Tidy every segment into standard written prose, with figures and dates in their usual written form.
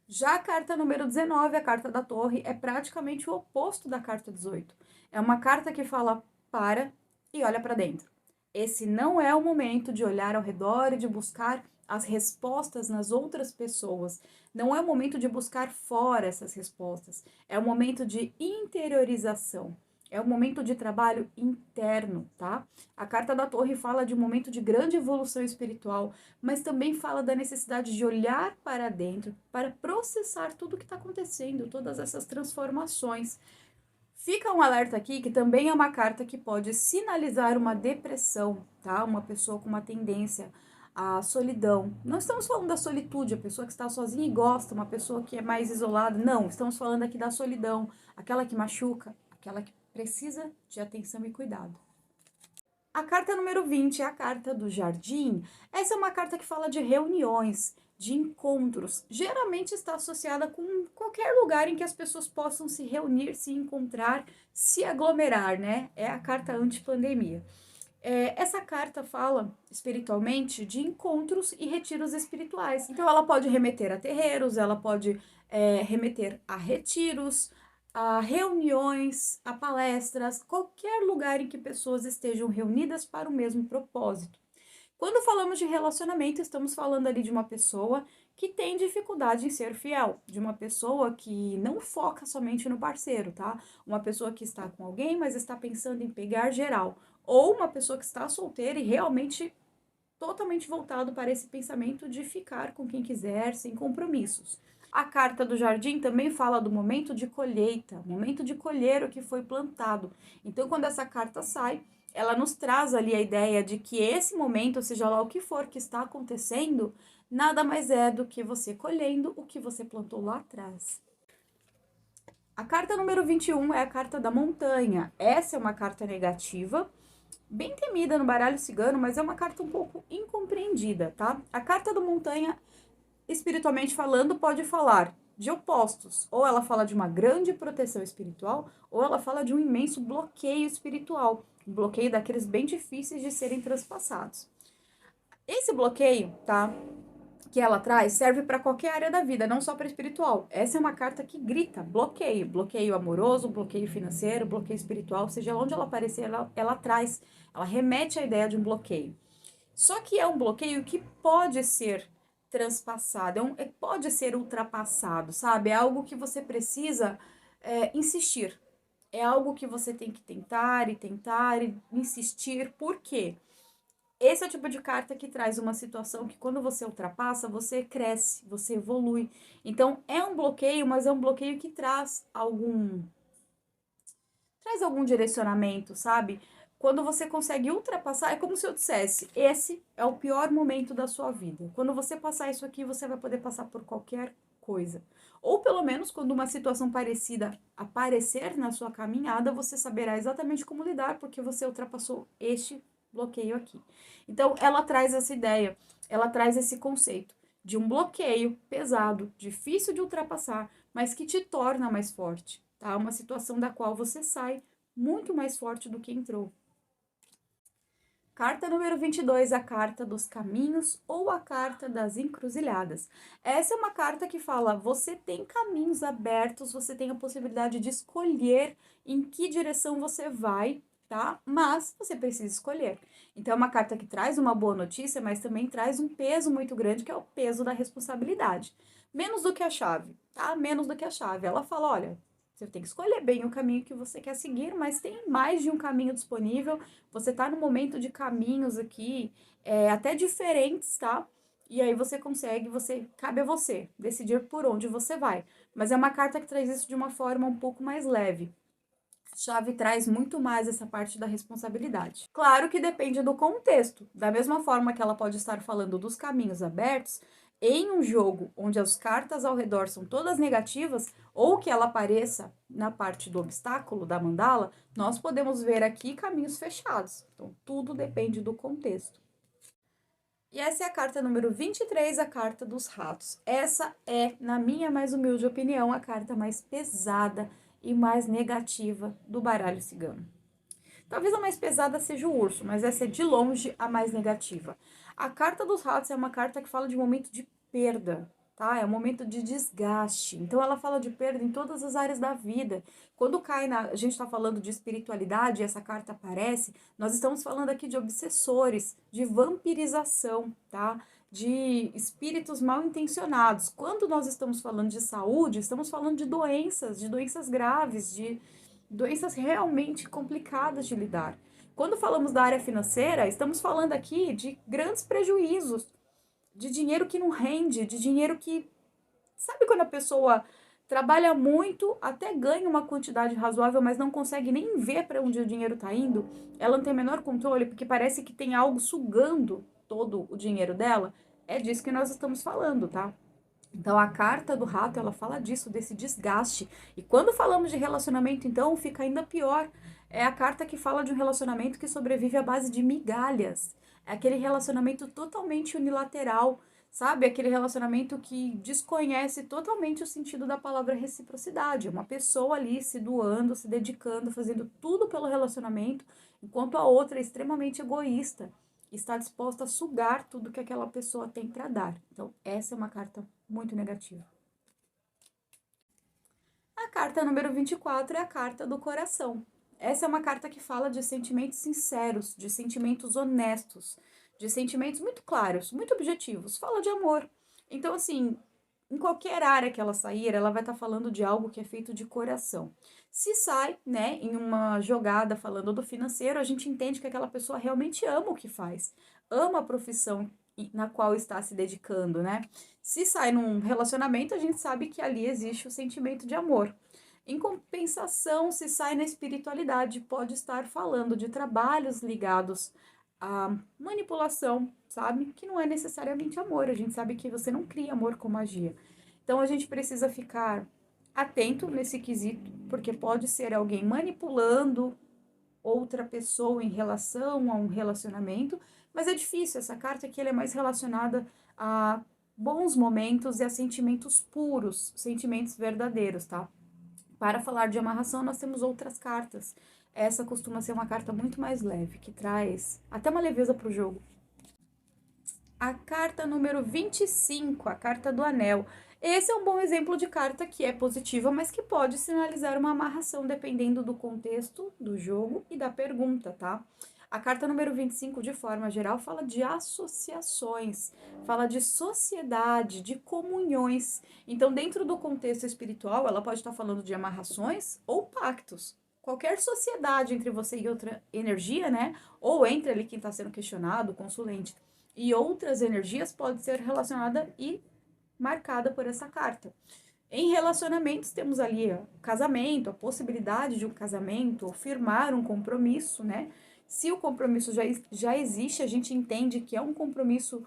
Já a carta número 19, a carta da torre, é praticamente o oposto da carta 18. É uma carta que fala para e olha para dentro. Esse não é o momento de olhar ao redor e de buscar as respostas nas outras pessoas. Não é o momento de buscar fora essas respostas. É o momento de interiorização. É um momento de trabalho interno, tá? A carta da torre fala de um momento de grande evolução espiritual, mas também fala da necessidade de olhar para dentro, para processar tudo o que está acontecendo, todas essas transformações. Fica um alerta aqui que também é uma carta que pode sinalizar uma depressão, tá? Uma pessoa com uma tendência à solidão. Não estamos falando da solitude, a pessoa que está sozinha e gosta, uma pessoa que é mais isolada. Não, estamos falando aqui da solidão, aquela que machuca, aquela que precisa de atenção e cuidado. A carta número 20 é a carta do jardim. Essa é uma carta que fala de reuniões, de encontros. Geralmente está associada com qualquer lugar em que as pessoas possam se reunir, se encontrar, se aglomerar, né? É a carta anti-pandemia. Essa carta fala, espiritualmente, de encontros e retiros espirituais. Então, ela pode remeter a terreiros, ela pode remeter a retiros, a reuniões, a palestras, qualquer lugar em que pessoas estejam reunidas para o mesmo propósito. Quando falamos de relacionamento, estamos falando ali de uma pessoa que tem dificuldade em ser fiel, de uma pessoa que não foca somente no parceiro, tá? Uma pessoa que está com alguém, mas está pensando em pegar geral, ou uma pessoa que está solteira e realmente totalmente voltado para esse pensamento de ficar com quem quiser, sem compromissos. A carta do jardim também fala do momento de colheita, momento de colher o que foi plantado. Então, quando essa carta sai, ela nos traz ali a ideia de que esse momento, seja lá o que for que está acontecendo, nada mais é do que você colhendo o que você plantou lá atrás. A carta número 21 é a carta da montanha. Essa é uma carta negativa, bem temida no baralho cigano, mas é uma carta um pouco incompreendida, tá? A carta do montanha, espiritualmente falando, pode falar de opostos. Ou ela fala de uma grande proteção espiritual, ou ela fala de um imenso bloqueio espiritual. Um bloqueio daqueles bem difíceis de serem transpassados. Esse bloqueio, tá? Que ela traz serve para qualquer área da vida, não só para espiritual. Essa é uma carta que grita bloqueio, bloqueio amoroso, bloqueio financeiro, bloqueio espiritual, seja onde ela aparecer, ela traz, ela remete à ideia de um bloqueio. Só que é um bloqueio que pode ser transpassado, pode ser ultrapassado, sabe? É algo que você precisa insistir. É algo que você tem que tentar e insistir. Por quê? Esse é o tipo de carta que traz uma situação que quando você ultrapassa, você cresce, você evolui. Então, é um bloqueio, mas é um bloqueio que traz algum direcionamento, sabe? Quando você consegue ultrapassar, é como se eu dissesse: esse é o pior momento da sua vida. Quando você passar isso aqui, você vai poder passar por qualquer coisa. Ou pelo menos, quando uma situação parecida aparecer na sua caminhada, você saberá exatamente como lidar, porque você ultrapassou este bloqueio aqui. Então, ela traz essa ideia, ela traz esse conceito de um bloqueio pesado, difícil de ultrapassar, mas que te torna mais forte, tá? Uma situação da qual você sai muito mais forte do que entrou. Carta número 22, a carta dos caminhos ou a carta das encruzilhadas. Essa é uma carta que fala: você tem caminhos abertos, você tem a possibilidade de escolher em que direção você vai, tá? Mas você precisa escolher. Então, é uma carta que traz uma boa notícia, mas também traz um peso muito grande, que é o peso da responsabilidade. Menos do que a chave, tá? Menos do que a chave. Ela fala: olha, você tem que escolher bem o caminho que você quer seguir, mas tem mais de um caminho disponível. Você tá no momento de caminhos aqui, até diferentes, tá? E aí você consegue, cabe a você decidir por onde você vai. Mas é uma carta que traz isso de uma forma um pouco mais leve. A chave traz muito mais essa parte da responsabilidade. Claro que depende do contexto. Da mesma forma que ela pode estar falando dos caminhos abertos, em um jogo onde as cartas ao redor são todas negativas, ou que ela apareça na parte do obstáculo da mandala, nós podemos ver aqui caminhos fechados. Então, tudo depende do contexto. E essa é a carta número 23, a carta dos ratos. Essa é, na minha mais humilde opinião, a carta mais pesada e mais negativa do baralho cigano. Talvez a mais pesada seja o urso, mas essa é de longe a mais negativa. A carta dos ratos é uma carta que fala de um momento de perda. tá? É um momento de desgaste. Então, ela fala de perda em todas as áreas da vida. Quando cai a gente está falando de espiritualidade, e essa carta aparece, nós estamos falando aqui de obsessores, de vampirização, tá? De espíritos mal intencionados. Quando nós estamos falando de saúde, estamos falando de doenças graves, de doenças realmente complicadas de lidar. Quando falamos da área financeira, estamos falando aqui de grandes prejuízos, de dinheiro que não rende, de dinheiro que. Sabe quando a pessoa trabalha muito, até ganha uma quantidade razoável, mas não consegue nem ver para onde o dinheiro está indo? Ela não tem o menor controle, porque parece que tem algo sugando todo o dinheiro dela. É disso que nós estamos falando, tá? Então a carta do rato, ela fala disso, desse desgaste. E quando falamos de relacionamento, então, fica ainda pior. É a carta que fala de um relacionamento que sobrevive à base de migalhas. É aquele relacionamento totalmente unilateral, sabe? Aquele relacionamento que desconhece totalmente o sentido da palavra reciprocidade. Uma pessoa ali se doando, se dedicando, fazendo tudo pelo relacionamento, enquanto a outra é extremamente egoísta, está disposta a sugar tudo que aquela pessoa tem para dar. Então, essa é uma carta muito negativa. A carta número 24 é a carta do coração. Essa é uma carta que fala de sentimentos sinceros, de sentimentos honestos, de sentimentos muito claros, muito objetivos. Fala de amor. Então, assim, em qualquer área que ela sair, ela vai estar falando de algo que é feito de coração. Se sai, né, em uma jogada falando do financeiro, a gente entende que aquela pessoa realmente ama o que faz, ama a profissão na qual está se dedicando, né? Se sai num relacionamento, a gente sabe que ali existe o sentimento de amor. Em compensação, se sai na espiritualidade, pode estar falando de trabalhos ligados à manipulação, sabe? Que não é necessariamente amor. A gente sabe que você não cria amor com magia. Então a gente precisa ficar atento nesse quesito, porque pode ser alguém manipulando outra pessoa em relação a um relacionamento, mas é difícil. Essa carta aqui ela é mais relacionada a bons momentos e a sentimentos puros, sentimentos verdadeiros, tá? Para falar de amarração, nós temos outras cartas. Essa costuma ser uma carta muito mais leve, que traz até uma leveza para o jogo. A carta número 25, a carta do anel. Esse é um bom exemplo de carta que é positiva, mas que pode sinalizar uma amarração dependendo do contexto do jogo e da pergunta, tá? A carta número 25, de forma geral, fala de associações, fala de sociedade, de comunhões. Então, dentro do contexto espiritual, ela pode estar falando de amarrações ou pactos. Qualquer sociedade entre você e outra energia, né? Ou entre ali quem está sendo questionado, o consulente, e outras energias pode ser relacionada e marcada por essa carta. Em relacionamentos, temos ali o casamento, a possibilidade de um casamento, ou firmar um compromisso, né? Se o compromisso já existe, a gente entende que é um compromisso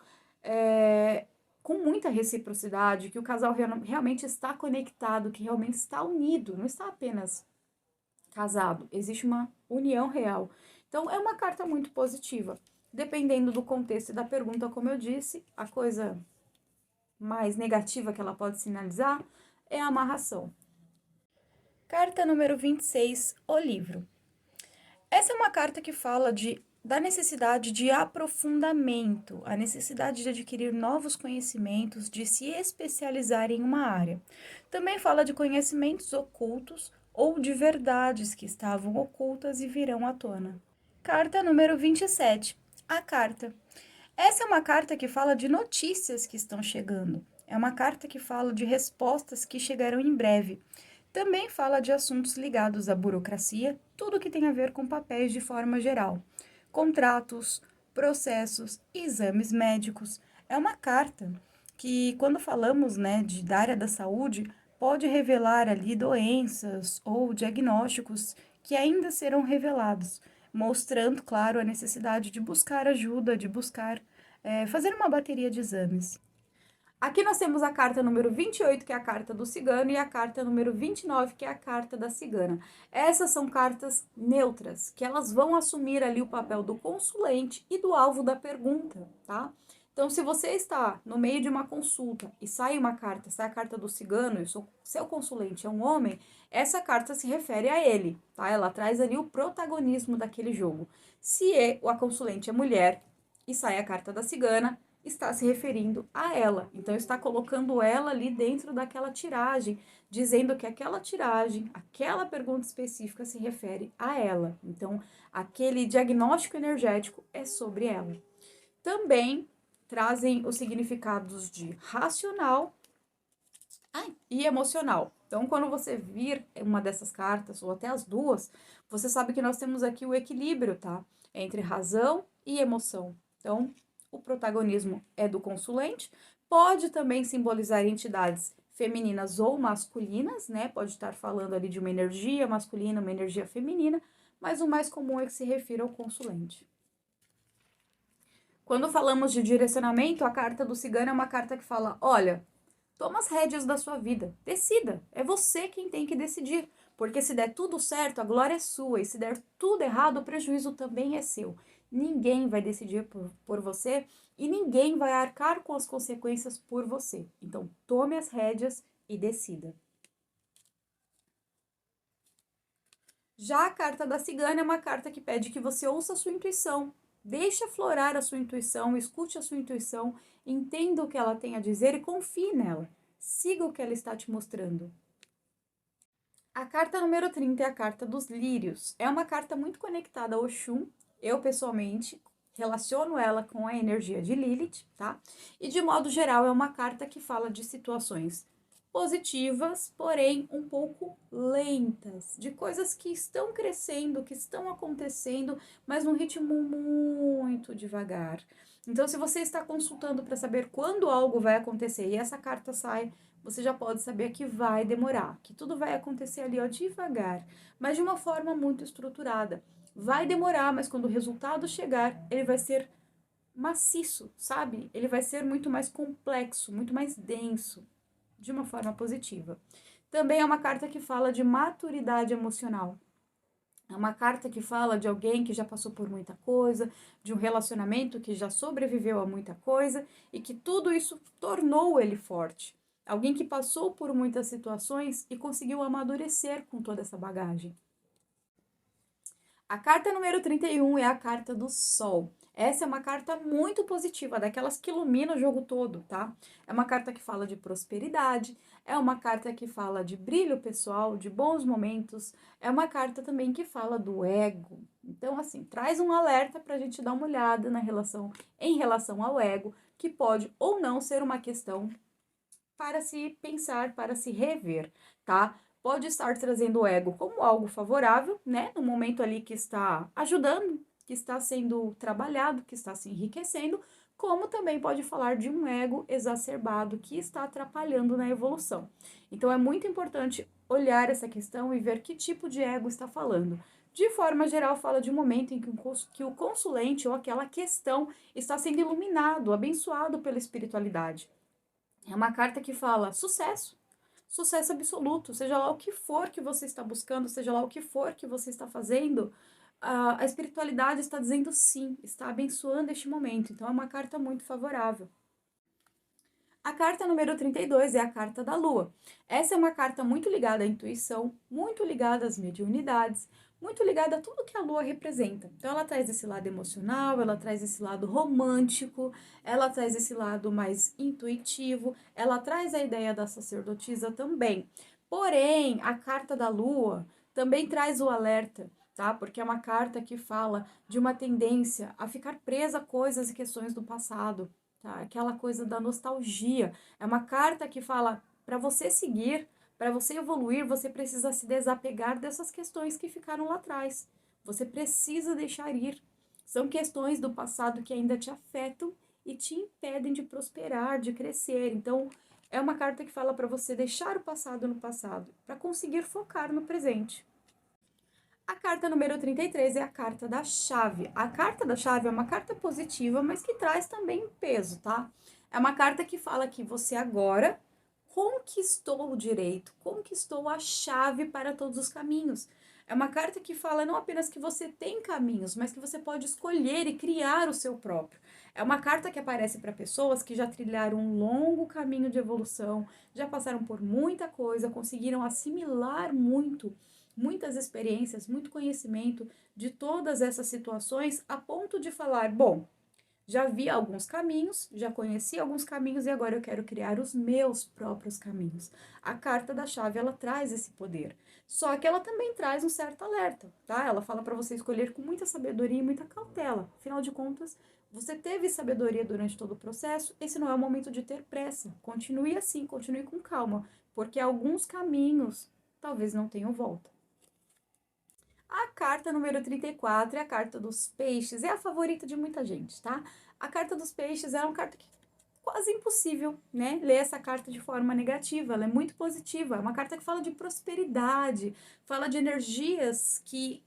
com muita reciprocidade, que o casal realmente está conectado, que realmente está unido, não está apenas casado, existe uma união real. Então, é uma carta muito positiva. Dependendo do contexto e da pergunta, como eu disse, a coisa mais negativa que ela pode sinalizar é a amarração. Carta número 26, o livro. Essa é uma carta que fala da necessidade de aprofundamento, a necessidade de adquirir novos conhecimentos, de se especializar em uma área. Também fala de conhecimentos ocultos ou de verdades que estavam ocultas e virão à tona. Carta número 27, a carta. Essa é uma carta que fala de notícias que estão chegando. É uma carta que fala de respostas que chegarão em breve. Também fala de assuntos ligados à burocracia, tudo que tem a ver com papéis de forma geral. Contratos, processos, exames médicos. É uma carta que, quando falamos, né, da área da saúde, pode revelar ali doenças ou diagnósticos que ainda serão revelados, mostrando, claro, a necessidade de buscar ajuda, de buscar fazer uma bateria de exames. Aqui nós temos a carta número 28, que é a carta do cigano, e a carta número 29, que é a carta da cigana. Essas são cartas neutras, que elas vão assumir ali o papel do consulente e do alvo da pergunta, tá? Então, se você está no meio de uma consulta e sai uma carta, sai a carta do cigano e o seu consulente é um homem, essa carta se refere a ele, tá? Ela traz ali o protagonismo daquele jogo. Se a consulente é mulher e sai a carta da cigana, está se referindo a ela. Então, está colocando ela ali dentro daquela tiragem, dizendo que aquela tiragem, aquela pergunta específica se refere a ela. Então, aquele diagnóstico energético é sobre ela. Também trazem os significados de racional e emocional. Então, quando você vir uma dessas cartas, ou até as duas, você sabe que nós temos aqui o equilíbrio, tá? Entre razão e emoção. Então, o protagonismo é do consulente, pode também simbolizar entidades femininas ou masculinas, né? Pode estar falando ali de uma energia masculina, uma energia feminina, mas o mais comum é que se refira ao consulente. Quando falamos de direcionamento, a carta do cigano é uma carta que fala: olha, toma as rédeas da sua vida, decida, é você quem tem que decidir, porque se der tudo certo, a glória é sua, e se der tudo errado, o prejuízo também é seu. Ninguém vai decidir por você e ninguém vai arcar com as consequências por você. Então, tome as rédeas e decida. Já a carta da cigana é uma carta que pede que você ouça a sua intuição, deixe aflorar a sua intuição, escute a sua intuição, entenda o que ela tem a dizer e confie nela. Siga o que ela está te mostrando. A carta número 30 é a carta dos lírios. É uma carta muito conectada ao Oxum. Eu, pessoalmente, relaciono ela com a energia de Lilith, tá? E, de modo geral, é uma carta que fala de situações positivas, porém um pouco lentas, de coisas que estão crescendo, que estão acontecendo, mas num ritmo muito devagar. Então, se você está consultando para saber quando algo vai acontecer e essa carta sai, você já pode saber que vai demorar, que tudo vai acontecer ali, ó, devagar, mas de uma forma muito estruturada. Vai demorar, mas quando o resultado chegar, ele vai ser maciço, sabe? Ele vai ser muito mais complexo, muito mais denso, de uma forma positiva. Também é uma carta que fala de maturidade emocional. É uma carta que fala de alguém que já passou por muita coisa, de um relacionamento que já sobreviveu a muita coisa e que tudo isso tornou ele forte. Alguém que passou por muitas situações e conseguiu amadurecer com toda essa bagagem. A carta número 31 é a carta do Sol. Essa é uma carta muito positiva, daquelas que ilumina o jogo todo, tá? É uma carta que fala de prosperidade, é uma carta que fala de brilho pessoal, de bons momentos, é uma carta também que fala do ego. Então, assim, traz um alerta para a gente dar uma olhada em relação ao ego, que pode ou não ser uma questão para se pensar, para se rever, tá? Pode estar trazendo o ego como algo favorável, né? No momento ali que está ajudando, que está sendo trabalhado, que está se enriquecendo, como também pode falar de um ego exacerbado que está atrapalhando na evolução. Então é muito importante olhar essa questão e ver que tipo de ego está falando. De forma geral, fala de um momento em que o consulente ou aquela questão está sendo iluminado, abençoado pela espiritualidade. É uma carta que fala sucesso, sucesso absoluto, seja lá o que for que você está buscando, seja lá o que for que você está fazendo, a espiritualidade está dizendo sim, está abençoando este momento. Então é uma carta muito favorável. A carta número 32 é a carta da Lua. Essa é uma carta muito ligada à intuição, muito ligada às mediunidades, muito ligada a tudo que a Lua representa. Então, ela traz esse lado emocional, ela traz esse lado romântico, ela traz esse lado mais intuitivo, ela traz a ideia da sacerdotisa também. Porém, a carta da Lua também traz o alerta, tá? Porque é uma carta que fala de uma tendência a ficar presa a coisas e questões do passado, tá? Aquela coisa da nostalgia. É uma carta que fala para você seguir, para você evoluir, você precisa se desapegar dessas questões que ficaram lá atrás. Você precisa deixar ir. São questões do passado que ainda te afetam e te impedem de prosperar, de crescer. Então, é uma carta que fala para você deixar o passado no passado, para conseguir focar no presente. A carta número 33 é a carta da chave. A carta da chave é uma carta positiva, mas que traz também peso, tá? É uma carta que fala que você agora conquistou o direito, conquistou a chave para todos os caminhos. É uma carta que fala não apenas que você tem caminhos, mas que você pode escolher e criar o seu próprio. É uma carta que aparece para pessoas que já trilharam um longo caminho de evolução, já passaram por muita coisa, conseguiram assimilar muitas experiências, muito conhecimento de todas essas situações, a ponto de falar: bom, Já vi alguns caminhos, já conheci alguns caminhos e agora eu quero criar os meus próprios caminhos. A carta da chave, ela traz esse poder. Só que ela também traz um certo alerta, tá? Ela fala para você escolher com muita sabedoria e muita cautela. Afinal de contas, você teve sabedoria durante todo o processo, esse não é o momento de ter pressa. Continue assim, continue com calma, porque alguns caminhos talvez não tenham volta. A carta número 34 é a carta dos peixes, é a favorita de muita gente, tá? A carta dos peixes é uma carta que é quase impossível, né? Ler essa carta de forma negativa, ela é muito positiva, é uma carta que fala de prosperidade, fala de energias que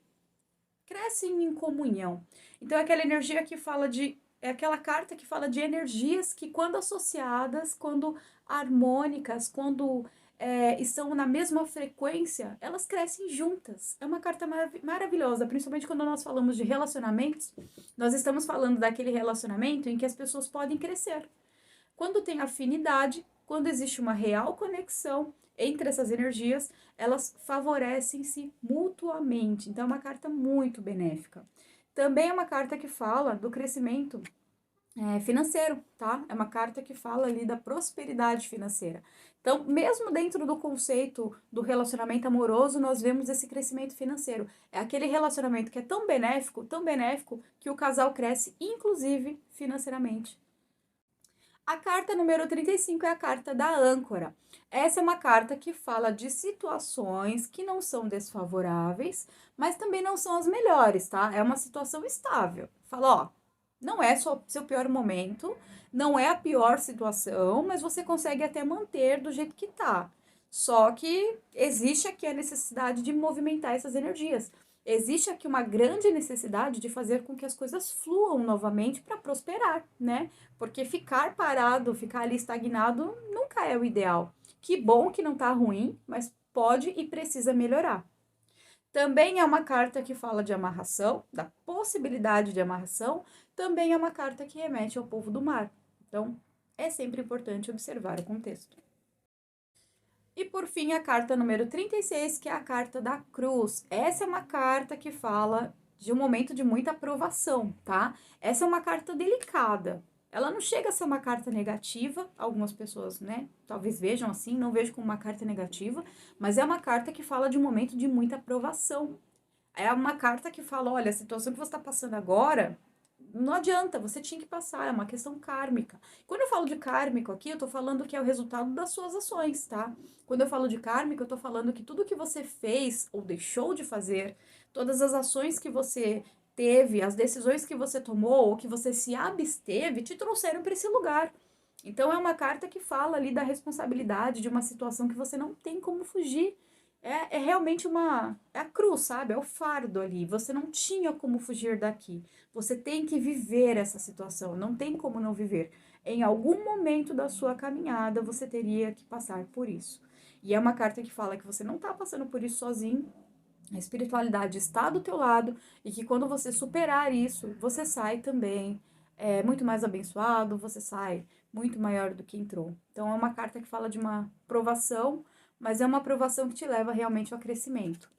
crescem em comunhão. Então, é aquela energia que fala de. É aquela carta que fala de energias que, quando associadas, quando harmônicas, quando estão na mesma frequência, elas crescem juntas. É uma carta maravilhosa, principalmente quando nós falamos de relacionamentos. Nós estamos falando daquele relacionamento em que as pessoas podem crescer. Quando tem afinidade, quando existe uma real conexão entre essas energias, elas favorecem-se mutuamente. Então, é uma carta muito benéfica. Também é uma carta que fala do crescimento financeiro, tá? É uma carta que fala ali da prosperidade financeira. Então, mesmo dentro do conceito do relacionamento amoroso, nós vemos esse crescimento financeiro. É aquele relacionamento que é tão benéfico, que o casal cresce, inclusive financeiramente. A carta número 35 é a carta da âncora. Essa é uma carta que fala de situações que não são desfavoráveis, mas também não são as melhores, tá? É uma situação estável. Fala, ó, não é só seu pior momento, não é a pior situação, mas você consegue até manter do jeito que tá. Só que existe aqui a necessidade de movimentar essas energias. Existe aqui uma grande necessidade de fazer com que as coisas fluam novamente para prosperar, né? Porque ficar parado, ficar ali estagnado, nunca é o ideal. Que bom que não tá ruim, mas pode e precisa melhorar. Também é uma carta que fala de amarração, da possibilidade de amarração. Também é uma carta que remete ao povo do mar. Então, é sempre importante observar o contexto. E por fim, a carta número 36, que é a carta da cruz. Essa é uma carta que fala de um momento de muita aprovação, tá? Essa é uma carta delicada. Ela não chega a ser uma carta negativa, algumas pessoas, né, talvez vejam assim, não vejo como uma carta negativa, mas é uma carta que fala de um momento de muita aprovação. É uma carta que fala, olha, a situação que você está passando agora não adianta, você tinha que passar, é uma questão kármica. Quando eu falo de kármico aqui, eu tô falando que é o resultado das suas ações, tá? Quando eu falo de kármico, eu tô falando que tudo que você fez ou deixou de fazer, todas as ações que você teve, as decisões que você tomou ou que você se absteve, te trouxeram para esse lugar. Então é uma carta que fala ali da responsabilidade de uma situação que você não tem como fugir. É realmente uma. É a cruz, sabe? É o fardo ali. Você não tinha como fugir daqui. Você tem que viver essa situação. Não tem como não viver. Em algum momento da sua caminhada, você teria que passar por isso. E é uma carta que fala que você não tá passando por isso sozinho. A espiritualidade está do teu lado e que quando você superar isso, você sai também muito mais abençoado, você sai muito maior do que entrou. Então é uma carta que fala de uma provação, mas é uma provação que te leva realmente ao crescimento.